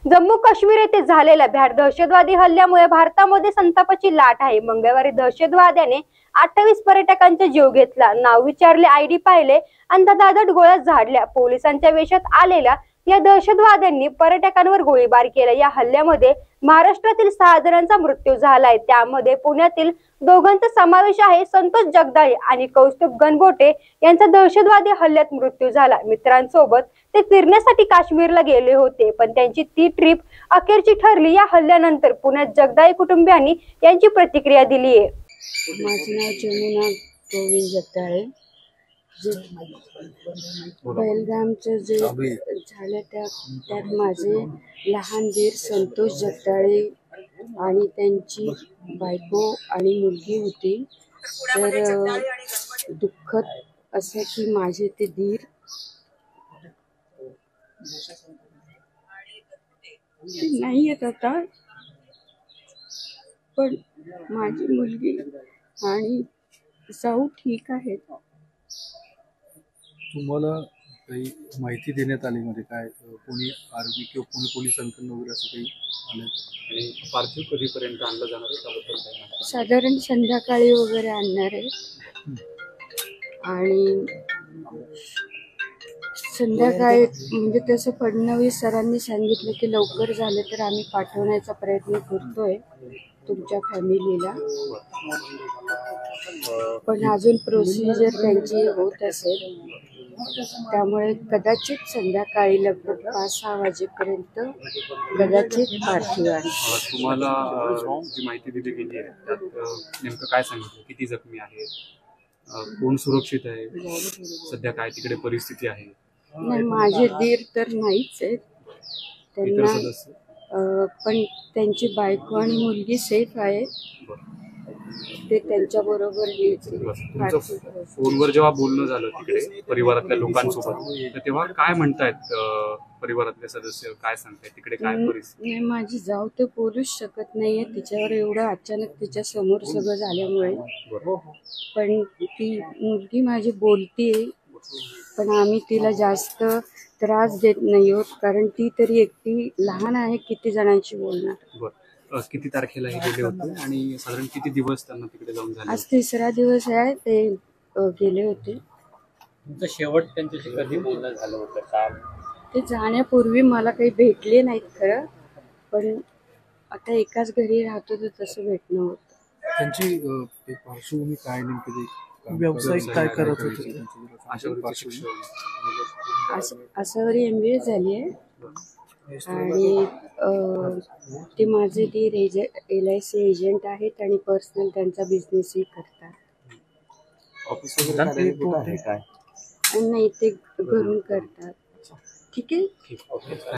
जम्मू काश्मीर येथे झालेल्या भ्याड दहशतवादी हल्ल्यामुळे भारतामध्ये संतापाची लाट आहे। मंगळवारी दहशतवाद्याने 28 पर्यटकांचा जीव घेतला। नाव विचारले, आयडी पाहिले आणि दादाट गोळ्या झाडल्या। पोलिसांच्या वेशात आलेल्या या दहशतवाद्यांनी पर्यटकांवर गोळीबार केला। या हल्ल्यामध्ये महाराष्ट्रातील 6 जणांचा मृत्यू झालाय, त्यामध्ये पुण्यातील दोघांचा समावेश आहे। संतोष जगदाळे आणि कौस्तुभ गणबोटे यांचा दहशतवादी हल्ल्यात मृत्यू झाला। मित्रांसोबत ते फिरण्यासाठी काश्मीरला गेले होते, पण त्यांची ती ट्रिप अखेरची ठरली। या हल्ल्यानंतर पुण्यात जगदाळे कुटुंबियांनी यांची प्रतिक्रिया दिली आहे। माझं नाव जमुना गोविंद जगदाळे। पहलगामचं जे झालं त्यात माझे लहान दीर संतोष जगदाळे आणि त्यांची बायको आणि मुलगी होती। तर दुःखद असं की माझे ते दीर नाही येत आता, पण माझी मुलगी आणि जाऊ ठीक आहेत। तुम्हाला काही माहिती देण्यात आली मध्ये काय कोणी आर्मी किंवा कोणी पोलिसांकडून वगैरे असं काही आलं आणि पार्थिव कधीपर्यंत आणलं जाणार आहे त्याबद्दल काय माहिती? साधारण संध्याकाळी वगैरे आणणार आहे आणि संध्याकाळी म्हणजे तसं फडणवीस सरांनी सांगितलं की लवकर झालं तर आम्ही पाठवण्याचा प्रयत्न करतोय तुमच्या फॅमिलीला, पण अजून प्रोसिजर त्यांची होत असेल, त्यामुळे कदाचित संध्याकाळी लगभग 5-6 वाजेपर्यंत कदाचित पार्थिव आहे। तुम्हाला जी माहिती दिली गेली आहे त्यात नेमकं काय सांगितलं? किती जखमी आहेत, कोण सुरक्षित आहे, सध्या काय तिकडे परिस्थिती आहे? नाही, माझे दीर तर नाहीच आहेत, त्यांना पण त्यांची बायको आणि मुलगी सेफ आहे, ते त्यांच्या बरोबर फोनवर जेव्हा बोलणं झालं तिकडे परिवारातल्या लोकांसोबत, तर तेव्हा काय म्हणतायत परिवारातले सदस्य, काय सांगतायत तिकडे काय परिस्थिती? नाही, माझी जाऊ तर बोलूच शकत नाहीये, तिच्यावर एवढं अचानक तिच्या समोर सगळं झाल्यामुळे, पण ती मुलगी माझी बोलतीये, पण आम्ही तिला जास्त त्रास देत नाही आहोत, कारण ती तरी एकटी लहान आहे, किती जणांशी बोलणार। किती तारखेला हे गेले होते आणि साधारण किती दिवस त्यांना तिकडे जाऊन झाले? आज 3रा दिवस आहे, ते गेले होते। तुमचं शेवट त्यांच्याशी कधी बोलणं झालं होतं का? ते जाण्यापूर्वी मला काही भेटले नाहीत खरं, पण आता एकाच घरी राहतो तर तसं भेटणं होतं। त्यांची पार्श्वभूमी काय, नेमकी व्यावसायिक काय करत होते? आसावरी MBA झाली आहे आणि ते माझे दीर LIC एजंट आहेत आणि पर्सनल त्यांचा बिझनेसही करतात। नाही, ते घरून करतात। ठीक आहे।